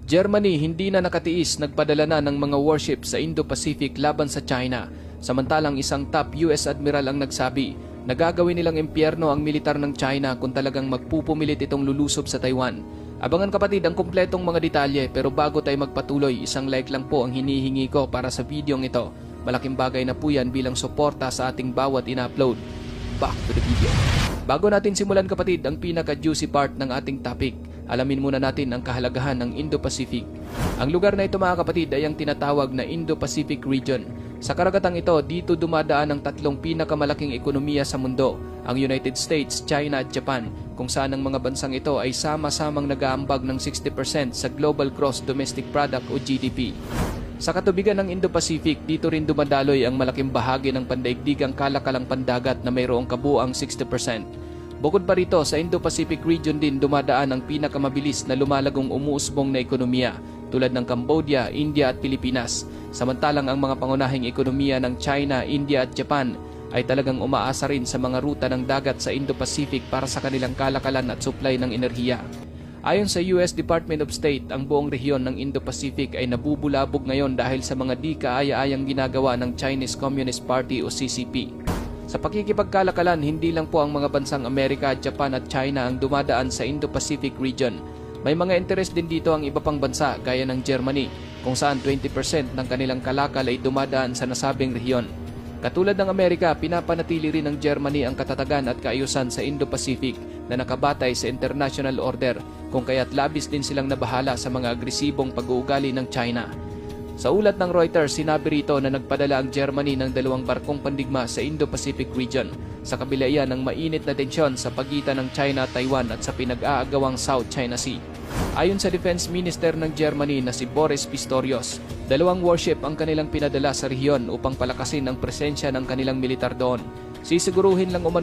Germany hindi na nakatiis, nagpadala na ng mga warship sa Indo-Pacific laban sa China. Samantalang isang top US Admiral ang nagsabi na gagawin nilang impyerno ang militar ng China kung talagang magpupumilit itong lulusob sa Taiwan. Abangan kapatid ang kumpletong mga detalye, pero bago tayo magpatuloy, isang like lang po ang hinihingi ko para sa videong ito. Malaking bagay na po yan bilang suporta sa ating bawat ina-upload. Back to the video. Bago natin simulan kapatid ang pinaka-juicy part ng ating topic, alamin muna natin ang kahalagahan ng Indo-Pacific. Ang lugar na ito mga kapatid ay ang tinatawag na Indo-Pacific Region. Sa karagatang ito, dito dumadaan ang tatlong pinakamalaking ekonomiya sa mundo, ang United States, China at Japan, kung saan ang mga bansang ito ay sama-samang nag-aambag ng 60% sa Global Gross Domestic Product o GDP. Sa katubigan ng Indo-Pacific, dito rin dumadaloy ang malaking bahagi ng pandaigdigang kalakalang pandagat na mayroong kabuuang 60%. Bukod pa rito, sa Indo-Pacific region din dumadaan ang pinakamabilis na lumalagong umuusbong na ekonomiya tulad ng Cambodia, India at Pilipinas. Samantalang ang mga pangunahing ekonomiya ng China, India at Japan ay talagang umaasa rin sa mga ruta ng dagat sa Indo-Pacific para sa kanilang kalakalan at supply ng enerhiya. Ayon sa US Department of State, ang buong rehiyon ng Indo-Pacific ay nabubulabog ngayon dahil sa mga di kaaya-ayang ginagawa ng Chinese Communist Party o CCP. Sa pakikipagkalakalan, hindi lang po ang mga bansang Amerika, Japan at China ang dumadaan sa Indo-Pacific region. May mga interes din dito ang iba pang bansa gaya ng Germany, kung saan 20% ng kanilang kalakal ay dumadaan sa nasabing rehiyon. Katulad ng Amerika, pinapanatili rin ng Germany ang katatagan at kaayusan sa Indo-Pacific na nakabatay sa international order, kung kaya't labis din silang nabahala sa mga agresibong pag-uugali ng China. Sa ulat ng Reuters, sinabi rito na nagpadala ang Germany ng 2 barkong pandigma sa Indo-Pacific region, sa kabila iyan ng mainit na tensyon sa pagitan ng China at Taiwan at sa pinag-aagawang South China Sea. Ayon sa Defense Minister ng Germany na si Boris Pistorius, 2 warship ang kanilang pinadala sa rehiyon upang palakasin ang presensya ng kanilang militar doon. Sisiguruhin lang umano